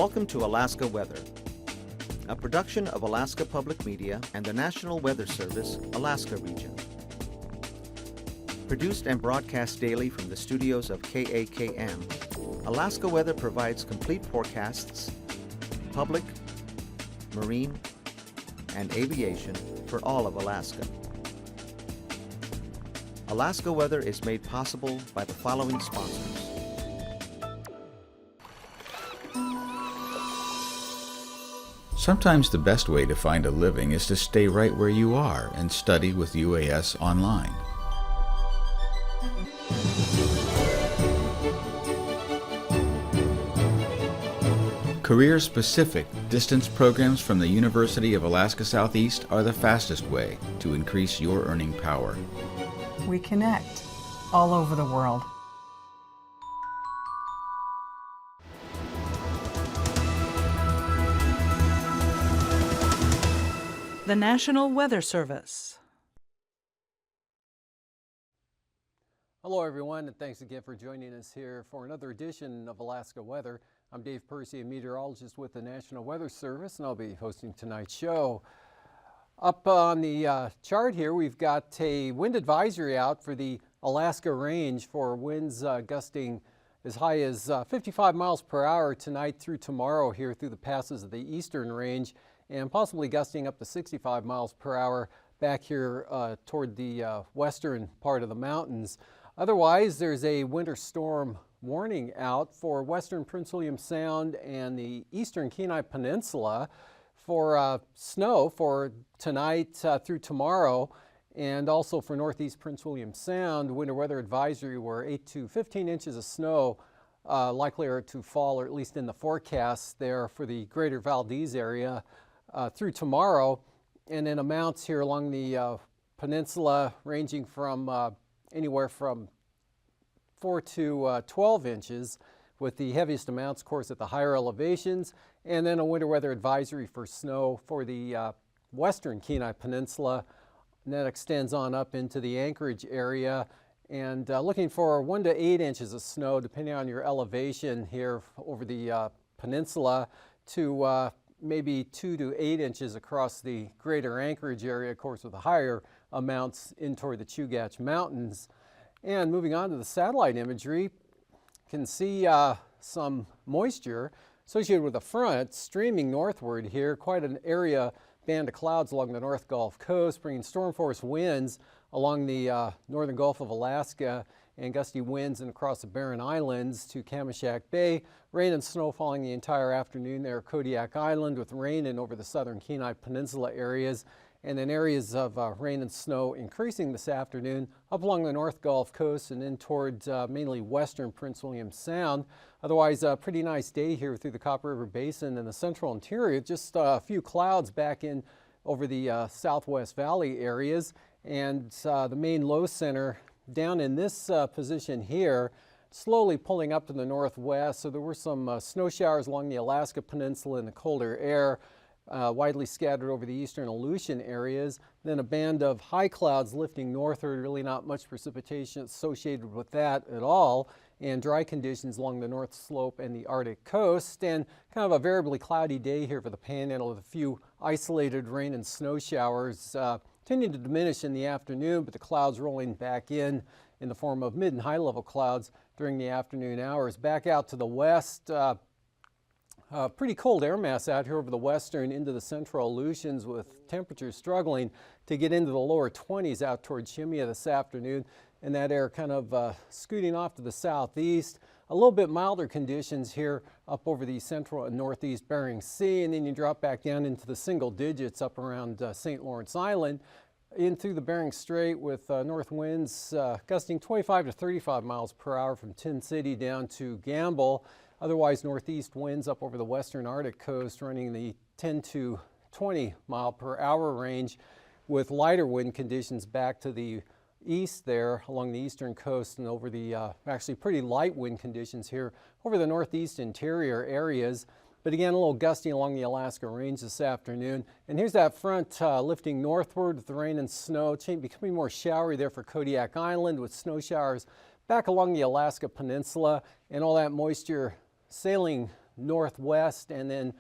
Welcome to Alaska Weather, a production of Alaska Public Media and the National Weather Service, Alaska Region. Produced and broadcast daily from the studios of KAKM, Alaska Weather provides complete forecasts, public, marine, and aviation for all of Alaska. Alaska Weather is made possible by the following sponsors. Sometimes the best way to find a living is to stay right where you are and study with UAS online. Career-specific distance programs from the University of Alaska Southeast are the fastest way to increase your earning power. We connect all over the world. The National Weather Service. Hello everyone, and thanks again for joining us here for another edition of Alaska Weather. I'm Dave Percy, a meteorologist with the National Weather Service, and I'll be hosting tonight's show. Up on the chart here, we've got a wind advisory out for the Alaska Range for winds gusting as high as 55 miles per hour tonight through tomorrow here through the passes of the Eastern Range, and possibly gusting up to 65 miles per hour back here toward the western part of the mountains. Otherwise, there's a winter storm warning out for western Prince William Sound and the eastern Kenai Peninsula for snow for tonight through tomorrow, and also for northeast Prince William Sound. Winter weather advisory where 8 to 15 inches of snow likely are to fall, or at least in the forecast there for the greater Valdez area through tomorrow, and then amounts here along the peninsula ranging from anywhere from 4 to 12 inches, with the heaviest amounts, of course, at the higher elevations, and then a winter weather advisory for snow for the western Kenai Peninsula, and that extends on up into the Anchorage area, and looking for 1 to 8 inches of snow, depending on your elevation here over the peninsula, to maybe 2 to 8 inches across the greater Anchorage area, of course, with the higher amounts in toward the Chugach Mountains. And moving on to the satellite imagery, you can see some moisture associated with the front streaming northward here, quite an area band of clouds along the North Gulf Coast, bringing storm force winds along the northern Gulf of Alaska and gusty winds and across the Barren Islands to Kamishak Bay. Rain and snow falling the entire afternoon there at Kodiak Island, with rain in over the southern Kenai Peninsula areas, and then areas of rain and snow increasing this afternoon up along the North Gulf Coast and in towards mainly western Prince William Sound. Otherwise, a pretty nice day here through the Copper River Basin and the central interior. Just a few clouds back in over the Southwest Valley areas, and the main low center down in this position here, slowly pulling up to the northwest. So there were some snow showers along the Alaska Peninsula in the colder air, widely scattered over the eastern Aleutian areas. Then a band of high clouds lifting northward, really not much precipitation associated with that at all, and dry conditions along the north slope and the Arctic coast, and kind of a variably cloudy day here for the Panhandle with a few isolated rain and snow showers tending to diminish in the afternoon, but the clouds rolling back in the form of mid and high level clouds during the afternoon hours. Back out to the west, pretty cold air mass out here over the western into the central Aleutians, with temperatures struggling to get into the lower 20s out toward Shemya this afternoon, and that air kind of scooting off to the southeast. A little bit milder conditions here up over the central and northeast Bering Sea, and then you drop back down into the single digits up around St. Lawrence Island, in through the Bering Strait, with north winds gusting 25 to 35 miles per hour from Tin City down to Gamble. Otherwise, northeast winds up over the western Arctic coast running the 10 to 20 mile per hour range, with lighter wind conditions back to the east there along the eastern coast, and over the actually pretty light wind conditions here over the northeast interior areas. But again, a little gusty along the Alaska Range this afternoon. And here's that front lifting northward with the rain and snow, becoming more showery there for Kodiak Island, with snow showers back along the Alaska Peninsula, and all that moisture sailing northwest and then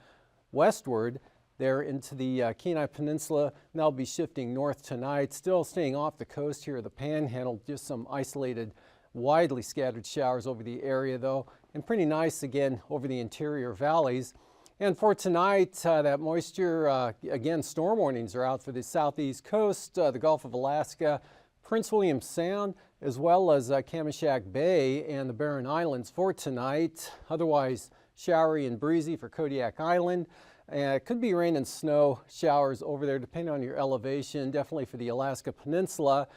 westward there into the Kenai Peninsula, and that'll be shifting north tonight, still staying off the coast here of the Panhandle, just some isolated, widely scattered showers over the area though, and pretty nice again over the interior valleys. And for tonight, that moisture, again, storm warnings are out for the southeast coast, the Gulf of Alaska, Prince William Sound, as well as Kamishak Bay and the Barren Islands for tonight. Otherwise, showery and breezy for Kodiak Island. It could be rain and snow showers over there depending on your elevation, definitely for the Alaska Peninsula.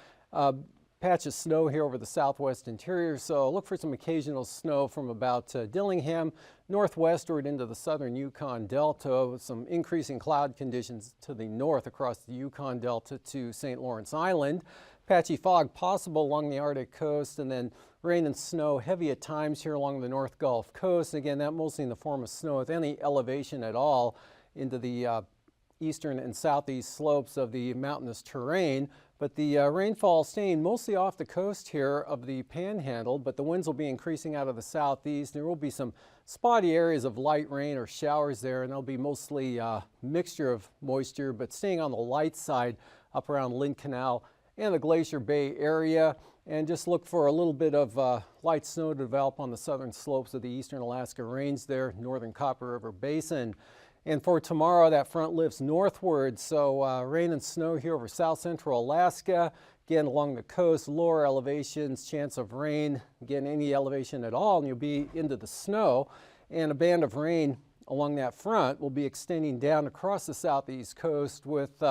Patch of snow here over the southwest interior, so look for some occasional snow from about Dillingham northwestward into the southern Yukon Delta, with some increasing cloud conditions to the north across the Yukon Delta to St. Lawrence Island. Patchy fog possible along the Arctic coast, and then rain and snow heavy at times here along the North Gulf Coast. Again, that mostly in the form of snow with any elevation at all into the eastern and southeast slopes of the mountainous terrain. But the rainfall staying mostly off the coast here of the Panhandle, but the winds will be increasing out of the southeast. There will be some spotty areas of light rain or showers there, and there'll be mostly mixture of moisture, but staying on the light side up around Lynn Canal and the Glacier Bay area. And just look for a little bit of light snow to develop on the southern slopes of the eastern Alaska Range there, northern Copper River Basin. And for tomorrow, that front lifts northward, so rain and snow here over south central Alaska. Again, along the coast, lower elevations, chance of rain. Again, any elevation at all, and you'll be into the snow. And a band of rain along that front will be extending down across the southeast coast with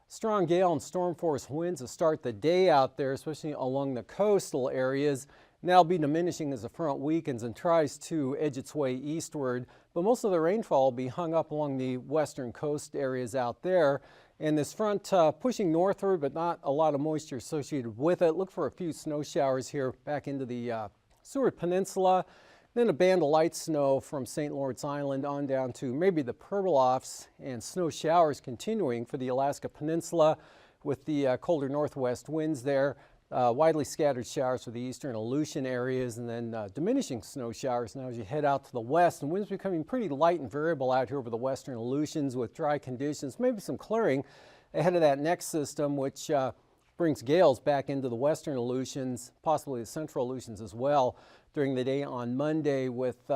strong gale and storm force winds to start the day out there, especially along the coastal areas. And that'll be diminishing as the front weakens and tries to edge its way eastward. But most of the rainfall will be hung up along the western coast areas out there. And this front pushing northward, but not a lot of moisture associated with it. Look for a few snow showers here back into the Seward Peninsula. Then a band of light snow from St. Lawrence Island on down to maybe the Pribilofs, and snow showers continuing for the Alaska Peninsula with the colder northwest winds there. Widely scattered showers for the eastern Aleutian areas, and then diminishing snow showers now as you head out to the west. And winds becoming pretty light and variable out here over the western Aleutians with dry conditions, maybe some clearing ahead of that next system, which brings gales back into the western Aleutians, possibly the central Aleutians as well during the day on Monday, with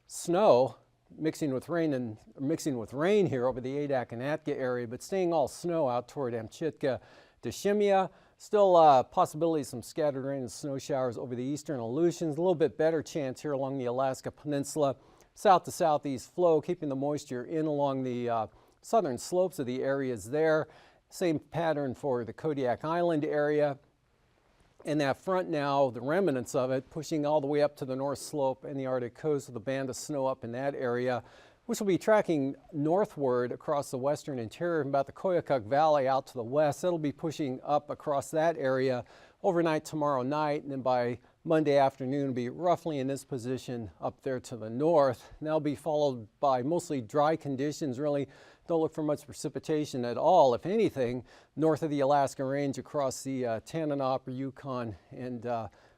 snow mixing with rain here over the Adak and Atka area, but staying all snow out toward Amchitka to Shemya. Still possibility of some scattered rain and snow showers over the eastern Aleutians. A little bit better chance here along the Alaska Peninsula. South to southeast flow, keeping the moisture in along the southern slopes of the areas there. Same pattern for the Kodiak Island area. And that front now, the remnants of it, pushing all the way up to the north slope and the Arctic coast with a band of snow up in that area, which will be tracking northward across the western interior about the Koyukuk Valley out to the west. That'll be pushing up across that area overnight tomorrow night, and then by Monday afternoon be roughly in this position up there to the north. And that'll be followed by mostly dry conditions. Really don't look for much precipitation at all, if anything, north of the Alaska Range across the Tanana, Yukon, and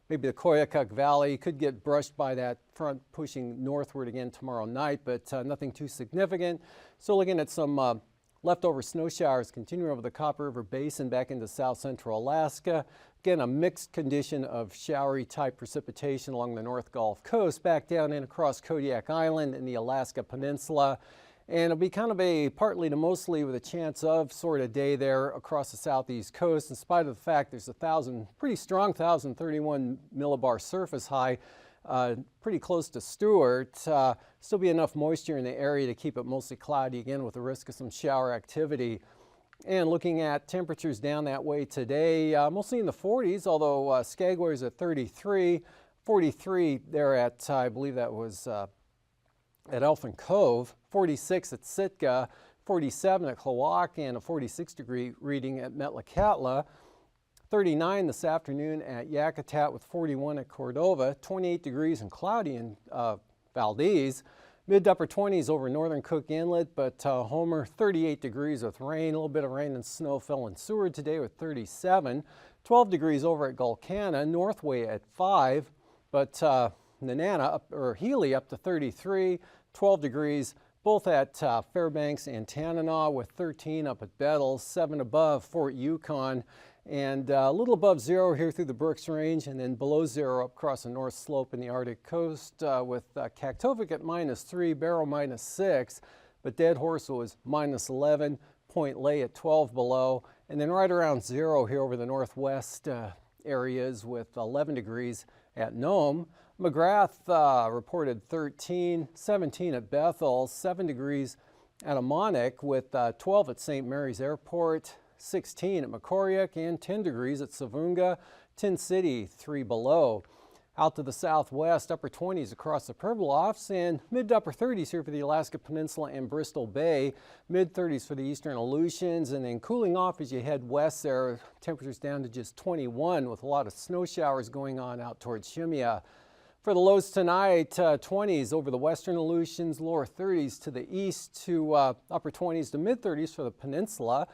maybe the Koyukuk Valley. Could get brushed by that front pushing northward again tomorrow night, but nothing too significant. So looking at some leftover snow showers continuing over the Copper River Basin back into south central Alaska. Again, a mixed condition of showery type precipitation along the North Gulf Coast, back down and across Kodiak Island and the Alaska Peninsula. And it'll be kind of a partly to mostly with a chance of sort of day there across the southeast coast, in spite of the fact there's pretty strong 1,031 millibar surface high, pretty close to Stewart. Still be enough moisture in the area to keep it mostly cloudy again with the risk of some shower activity. And looking at temperatures down that way today, mostly in the 40s, although Skagway is at 33, 43 there at, I believe that was at Elfin Cove, 46 at Sitka, 47 at Klawock, and a 46-degree reading at Metlakatla. 39 this afternoon at Yakutat with 41 at Cordova, 28 degrees and cloudy in Valdez. Mid to upper 20s over northern Cook Inlet, but Homer 38 degrees with rain. A little bit of rain and snow fell in Seward today with 37. 12 degrees over at Gulkana, Northway at 5, but Nenana or Healy up to 33. 12 degrees, both at Fairbanks and Tanana, with 13 up at Bettle, 7 above Fort Yukon, and a little above 0 here through the Brooks Range, and then below 0 up across the North Slope in the Arctic coast, with Kaktovik at -3, Barrow -6, but Dead Horse was -11, Point Lay at 12 below, and then right around 0 here over the northwest areas with 11 degrees at Nome. McGrath reported 13, 17 at Bethel, 7 degrees at Amonic, with 12 at St. Mary's Airport, 16 at Macoriac, and 10 degrees at Savunga, Tin City 3 below. Out to the southwest, upper 20s across the Pribilofs, and mid to upper 30s here for the Alaska Peninsula and Bristol Bay, mid 30s for the eastern Aleutians, and then cooling off as you head west there, temperatures down to just 21 with a lot of snow showers going on out towards Shemya. For the lows tonight, 20s over the western Aleutians, lower 30s to the east to upper 20s to mid 30s for the peninsula.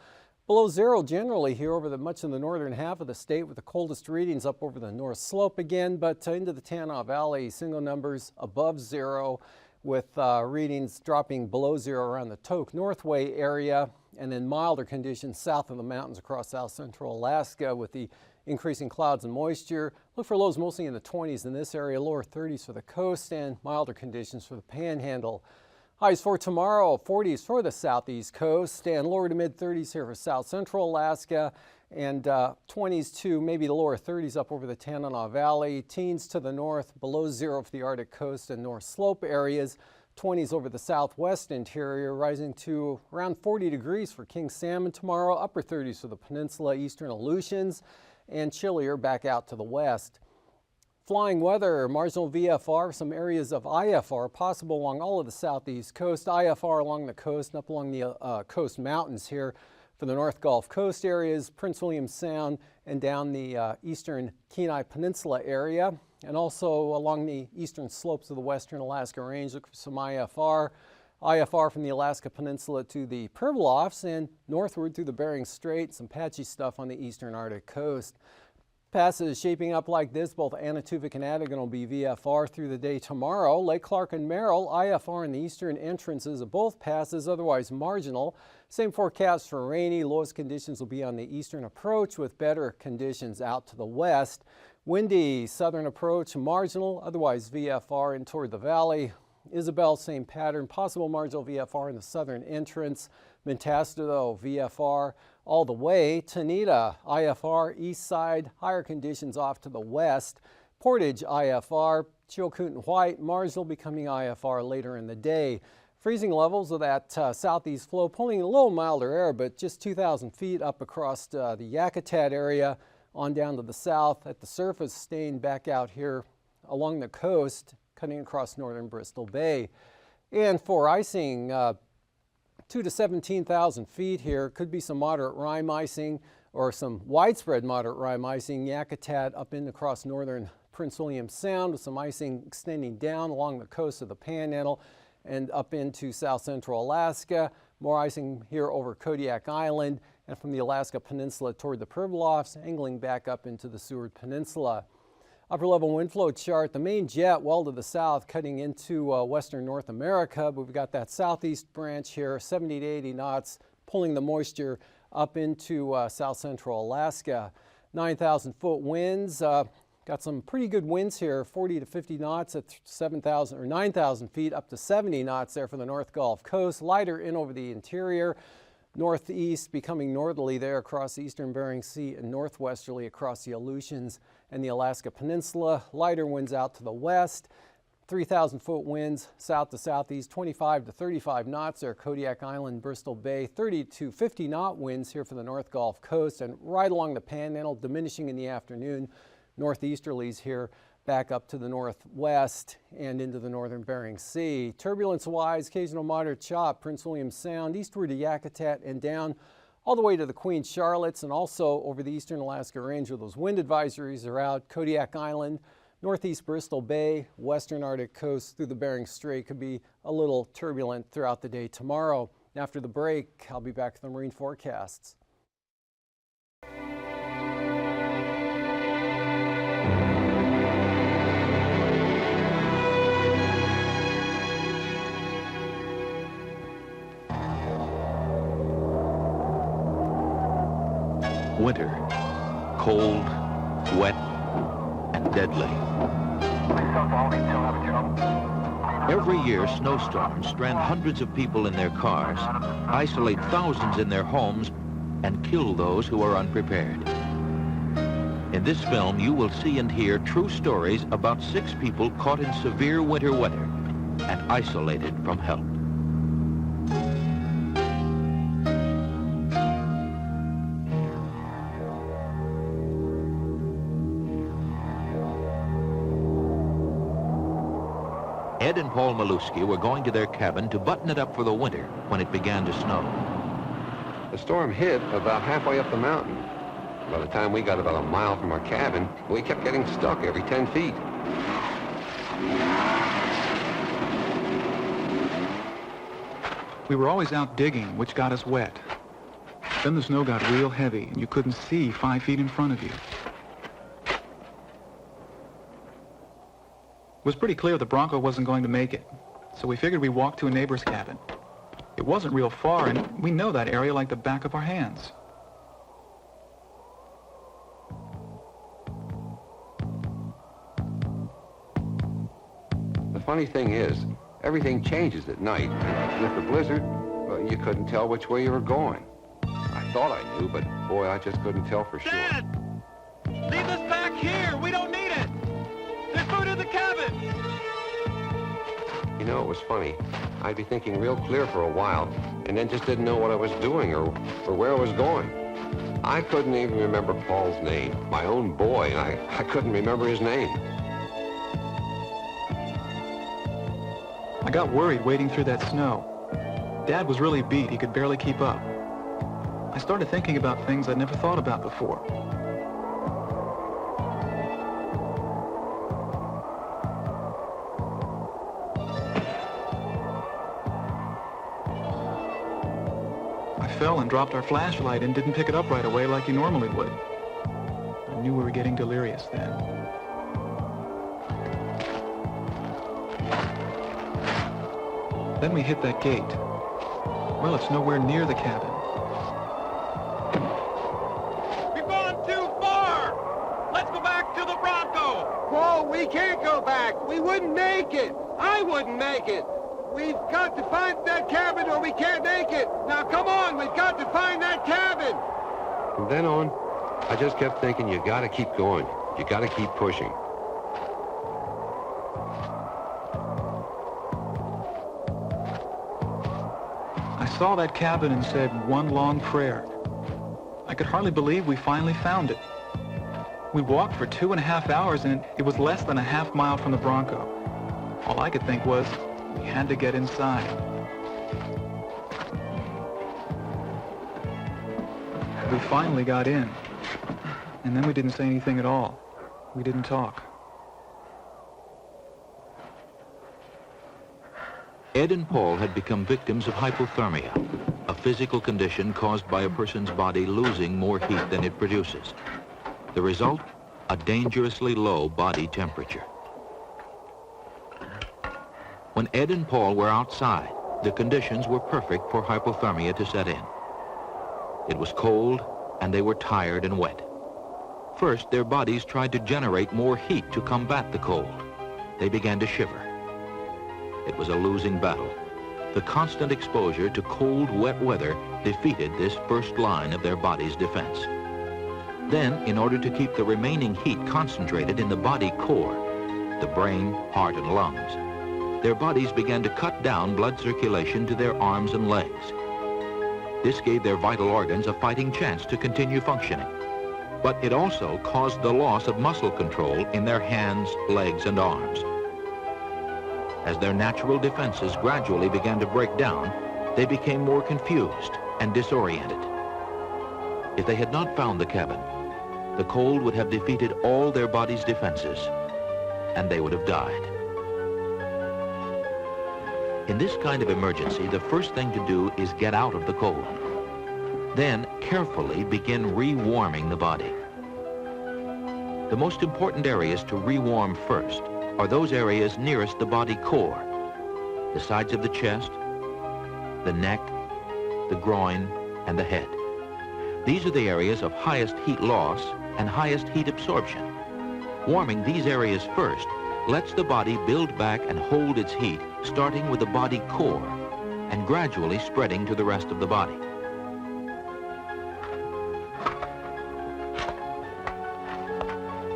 Below 0 generally here over much of the northern half of the state, with the coldest readings up over the North Slope again, but into the Tanana Valley, single numbers above 0, with readings dropping below 0 around the Tok Northway area, and then milder conditions south of the mountains across south central Alaska with the increasing clouds and moisture. Look for lows mostly in the 20s in this area, lower 30s for the coast, and milder conditions for the Panhandle. Highs for tomorrow, 40s for the southeast coast, and lower to mid 30s here for south central Alaska, and 20s to maybe the lower 30s up over the Tanana Valley. Teens to the north, below 0 for the Arctic coast and North Slope areas. 20s over the southwest interior, rising to around 40 degrees for king salmon tomorrow. Upper 30s for the peninsula, eastern Aleutians, and chillier back out to the west. Flying weather, marginal VFR, some areas of IFR possible along all of the southeast coast, IFR along the coast and up along the coast mountains here for the North Gulf Coast areas, Prince William Sound, and down the eastern Kenai Peninsula area, and also along the eastern slopes of the western Alaska Range. Look for some IFR. IFR from the Alaska Peninsula to the Pribilofs and northward through the Bering Strait, some patchy stuff on the eastern Arctic coast. Passes shaping up like this, both Anatuvik and Adigan will be VFR through the day tomorrow. Lake Clark and Merrill, IFR in the eastern entrances of both passes, otherwise marginal. Same forecast for rainy. Lowest conditions will be on the eastern approach with better conditions out to the west. Windy southern approach, marginal, otherwise VFR in toward the valley. Isabel, same pattern, possible marginal VFR in the southern entrance. Mentasta, though, VFR all the way. Tanita, IFR, east side, higher conditions off to the west. Portage, IFR. Chilcoot and White, marginal, becoming IFR later in the day. Freezing levels of that southeast flow, pulling a little milder air, but just 2,000 feet up across the Yakutat area, on down to the south. At the surface, staying back out here along the coast, cutting across northern Bristol Bay. And for icing, 2 to 17,000 feet here. Could be some moderate rime icing or some widespread moderate rime icing. Yakutat up in across northern Prince William Sound, with some icing extending down along the coast of the Panhandle and up into south central Alaska. More icing here over Kodiak Island, and from the Alaska Peninsula toward the Pribilofs, angling back up into the Seward Peninsula. Upper level wind flow chart, the main jet well to the south cutting into western North America, but we've got that southeast branch here, 70 to 80 knots, pulling the moisture up into south central Alaska. 9,000 foot winds, got some pretty good winds here, 40 to 50 knots at 7,000 or 9,000 feet, up to 70 knots there for the North Gulf Coast. Lighter in over the interior. Northeast becoming northerly there across the eastern Bering Sea, and northwesterly across the Aleutians and the Alaska Peninsula. Lighter winds out to the west. 3,000 foot winds south to southeast, 25 to 35 knots there, Kodiak Island, Bristol Bay. 30 to 50 knot winds here for the North Gulf Coast, and right along the Panhandle, diminishing in the afternoon. Northeasterlies here back up to the northwest and into the northern Bering Sea. Turbulence-wise, occasional moderate chop, Prince William Sound, eastward to Yakutat and down all the way to the Queen Charlottes, and also over the eastern Alaska Range where those wind advisories are out. Kodiak Island, northeast Bristol Bay, western Arctic coast through the Bering Strait could be a little turbulent throughout the day tomorrow. After the break, I'll be back with the marine forecasts. Winter. Cold, wet, and deadly. Every year, snowstorms strand hundreds of people in their cars, isolate thousands in their homes, and kill those who are unprepared. In this film, you will see and hear true stories about 6 people caught in severe winter weather and isolated from help. Ed and Paul Maluski were going to their cabin to button it up for the winter when it began to snow. The storm hit about halfway up the mountain. By the time we got about a mile from our cabin, we kept getting stuck every 10 feet. We were always out digging, which got us wet. Then the snow got real heavy, and you couldn't see 5 feet in front of you. It was pretty clear the Bronco wasn't going to make it, so we figured we'd walk to a neighbor's cabin. It wasn't real far, and we know that area like the back of our hands. The funny thing is, everything changes at night. And with the blizzard, well, you couldn't tell which way you were going. I thought I knew, but boy, I just couldn't tell for sure. Dad! Leave this back here! We don't need it! There's food in the cabin! You know, it was funny. I'd be thinking real clear for a while, and then just didn't know what I was doing or where I was going. I couldn't even remember Paul's name. My own boy, and I couldn't remember his name. I got worried wading through that snow. Dad was really beat. He could barely keep up. I started thinking about things I'd never thought about before. I fell and dropped our flashlight and didn't pick it up right away like you normally would. I knew we were getting delirious then. Then we hit that gate. Well, it's nowhere near the cabin. We've gone too far! Let's go back to the Bronco! Paul, we can't go back. We wouldn't make it. I wouldn't make it. We've got to find that cabin or we can't make it. Now, come on, we've got to find that cabin. From then on, I just kept thinking, you gotta keep going. You gotta keep pushing. I saw that cabin and said one long prayer. I could hardly believe we finally found it. We walked for 2.5 hours and it was less than a half mile from the Bronco. All I could think was, we had to get inside. We finally got in. And then we didn't say anything at all. We didn't talk. Ed and Paul had become victims of hypothermia, a physical condition caused by a person's body losing more heat than it produces. The result? A dangerously low body temperature. When Ed and Paul were outside, the conditions were perfect for hypothermia to set in. It was cold, and they were tired and wet. First, their bodies tried to generate more heat to combat the cold. They began to shiver. It was a losing battle. The constant exposure to cold, wet weather defeated this first line of their body's defense. Then, in order to keep the remaining heat concentrated in the body core, the brain, heart, and lungs, their bodies began to cut down blood circulation to their arms and legs. This gave their vital organs a fighting chance to continue functioning. But it also caused the loss of muscle control in their hands, legs, and arms. As their natural defenses gradually began to break down, they became more confused and disoriented. If they had not found the cabin, the cold would have defeated all their body's defenses, and they would have died. In this kind of emergency, the first thing to do is get out of the cold. Then, carefully begin rewarming the body. The most important areas to rewarm first are those areas nearest the body core, the sides of the chest, the neck, the groin, and the head. These are the areas of highest heat loss and highest heat absorption. Warming these areas first lets the body build back and hold its heat, starting with the body core and gradually spreading to the rest of the body.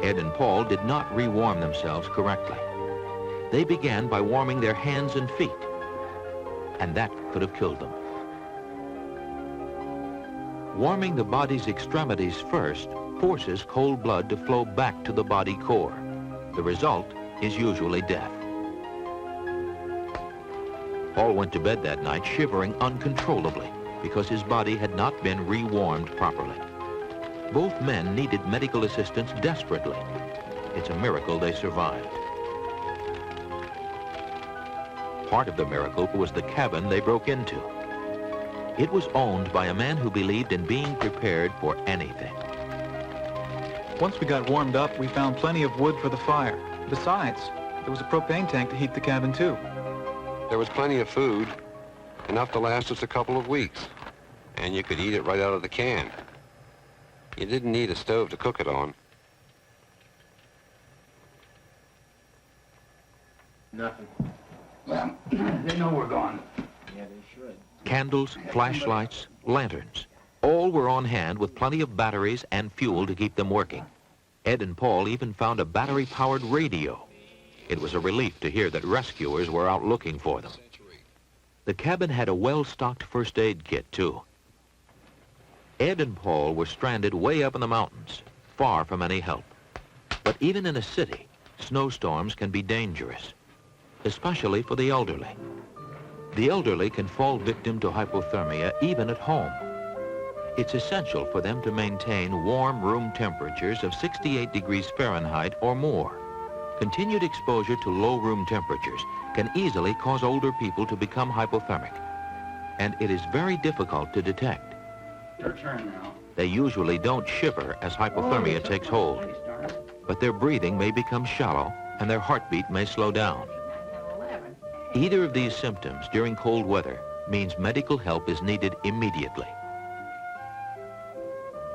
Ed and Paul did not rewarm themselves correctly. They began by warming their hands and feet, and that could have killed them. Warming the body's extremities first forces cold blood to flow back to the body core. The result is usually death. Paul went to bed that night shivering uncontrollably because his body had not been rewarmed properly. Both men needed medical assistance desperately. It's a miracle they survived. Part of the miracle was the cabin they broke into. It was owned by a man who believed in being prepared for anything. Once we got warmed up, we found plenty of wood for the fire. Besides, there was a propane tank to heat the cabin too. There was plenty of food, enough to last us a couple of weeks. And you could eat it right out of the can. You didn't need a stove to cook it on. Nothing. Well, they know we're gone. Yeah, they should. Candles, flashlights, lanterns, all were on hand with plenty of batteries and fuel to keep them working. Ed and Paul even found a battery-powered radio. It was a relief to hear that rescuers were out looking for them. The cabin had a well-stocked first aid kit, too. Ed and Paul were stranded way up in the mountains, far from any help. But even in a city, snowstorms can be dangerous, especially for the elderly. The elderly can fall victim to hypothermia even at home. It's essential for them to maintain warm room temperatures of 68 degrees Fahrenheit or more. Continued exposure to low room temperatures can easily cause older people to become hypothermic, and it is very difficult to detect. Your turn now. They usually don't shiver as hypothermia takes hold, but their breathing may become shallow and their heartbeat may slow down. Either of these symptoms during cold weather means medical help is needed immediately.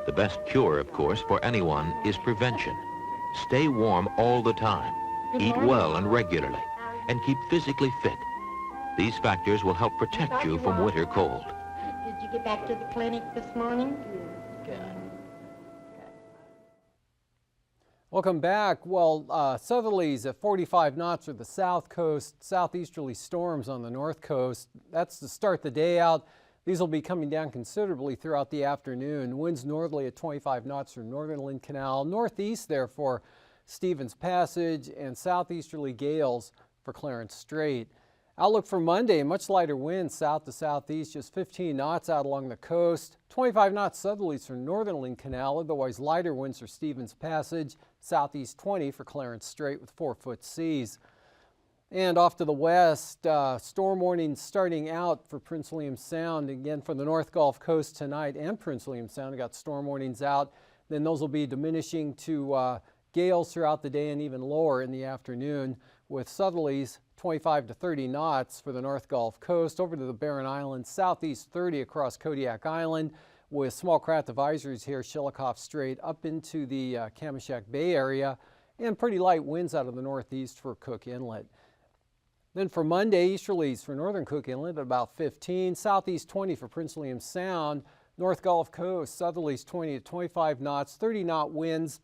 The best cure, of course, for anyone is prevention. Stay warm all the time, eat well and regularly, and keep physically fit. These factors will help protect you from winter cold. Did you get back to the clinic this morning? Good. Welcome back. Well, southerlies at 45 knots for the south coast, southeasterly storms on the north coast. That's to start the day out. These will be coming down considerably throughout the afternoon. Winds northerly at 25 knots for northern Lynn Canal. Northeast, therefore, Stevens Passage, and southeasterly gales for Clarence Strait. Outlook for Monday, much lighter winds south to southeast, just 15 knots out along the coast. 25 knots southerlies for northern Lynn Canal, otherwise lighter winds for Stevens Passage. Southeast 20 for Clarence Strait with 4-foot seas. And off to the west, storm warnings starting out for Prince William Sound. Again, for the North Gulf Coast tonight and Prince William Sound, we got storm warnings out. Then those will be diminishing to gales throughout the day and even lower in the afternoon, with southerlies 25 to 30 knots for the North Gulf Coast. Over to the Barren Islands, southeast 30 across Kodiak Island, with small craft advisories here, Chillicothe Strait up into the Kamishak Bay area, and pretty light winds out of the northeast for Cook Inlet. Then for Monday, easterlies for northern Cook Inlet at about 15, southeast 20 for Prince William Sound, North Gulf Coast, southerlies 20 to 25 knots, 30-knot winds.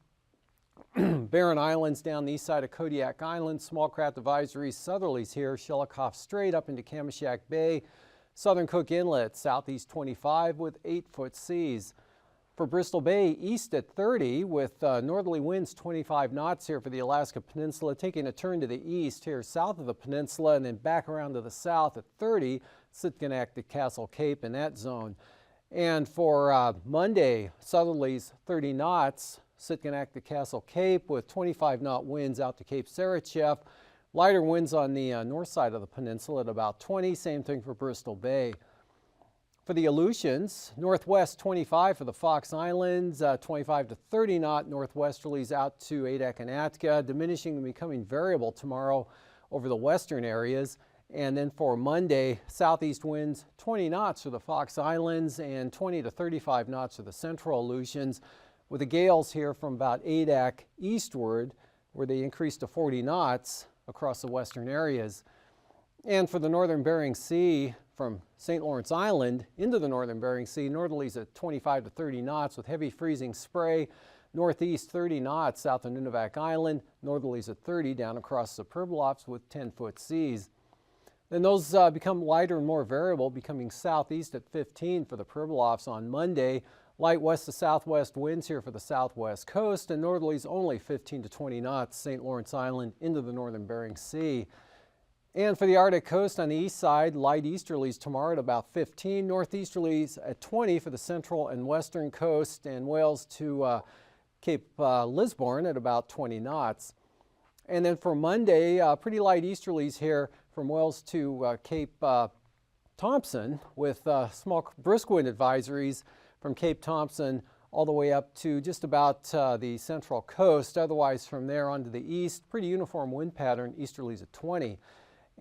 Barren Islands down the east side of Kodiak Island, small craft advisories, southerlies here, Chillicothe Strait up into Kamishak Bay, southern Cook Inlet, southeast 25 with 8-foot seas. For Bristol Bay, east at 30 with northerly winds 25 knots here for the Alaska Peninsula, taking a turn to the east here south of the peninsula and then back around to the south at 30, Sitkinak to Castle Cape in that zone. And for Monday, southerlies 30 knots, Sitkinak to Castle Cape with 25-knot winds out to Cape Sarachev. Lighter winds on the north side of the peninsula at about 20, same thing for Bristol Bay. For the Aleutians, northwest 25 for the Fox Islands, 25 to 30 knot northwesterlies out to Adak and Atka, diminishing and becoming variable tomorrow over the western areas. And then for Monday, southeast winds 20 knots for the Fox Islands and 20 to 35 knots for the central Aleutians, with the gales here from about Adak eastward, where they increase to 40 knots across the western areas. And for the northern Bering Sea, from St. Lawrence Island into the northern Bering Sea, northerlies at 25 to 30 knots with heavy freezing spray. Northeast 30 knots south of Nunivak Island, northerlies at 30 down across the Pribilofs with 10-foot seas. Then those become lighter and more variable, becoming southeast at 15 for the Pribilofs on Monday. Light west to southwest winds here for the southwest coast, and northerlies only 15 to 20 knots, St. Lawrence Island into the northern Bering Sea. And for the Arctic coast on the east side, light easterlies tomorrow at about 15, northeasterlies at 20 for the central and western coast, and Wales to Cape Lisburne at about 20 knots. And then for Monday, pretty light easterlies here from Wales to Cape Thompson, with small brisk wind advisories from Cape Thompson all the way up to just about the central coast. Otherwise, from there on to the east, pretty uniform wind pattern, easterlies at 20.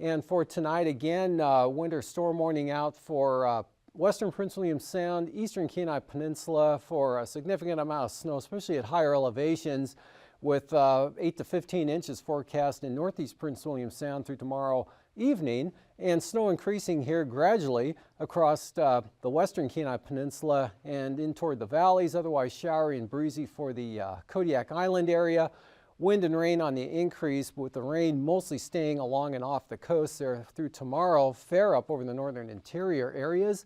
And for tonight, again, winter storm warning out for western Prince William Sound, eastern Kenai Peninsula for a significant amount of snow, especially at higher elevations, with 8 to 15 inches forecast in northeast Prince William Sound through tomorrow evening, and snow increasing here gradually across the western Kenai Peninsula and in toward the valleys, otherwise showery and breezy for the Kodiak Island area. Wind and rain on the increase, with the rain mostly staying along and off the coast there through tomorrow, fair up over the northern interior areas,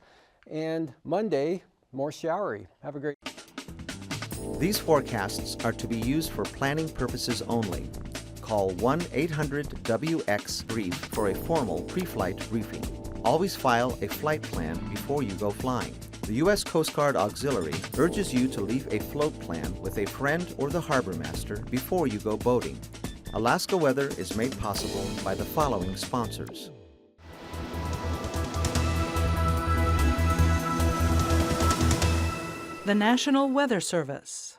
and Monday, more showery. Have a great These forecasts are to be used for planning purposes only. Call 1-800-WX-BRIEF for a formal pre-flight briefing. Always file a flight plan before you go flying. The U.S. Coast Guard Auxiliary urges you to leave a float plan with a friend or the harbor master before you go boating. Alaska Weather is made possible by the following sponsors. The National Weather Service.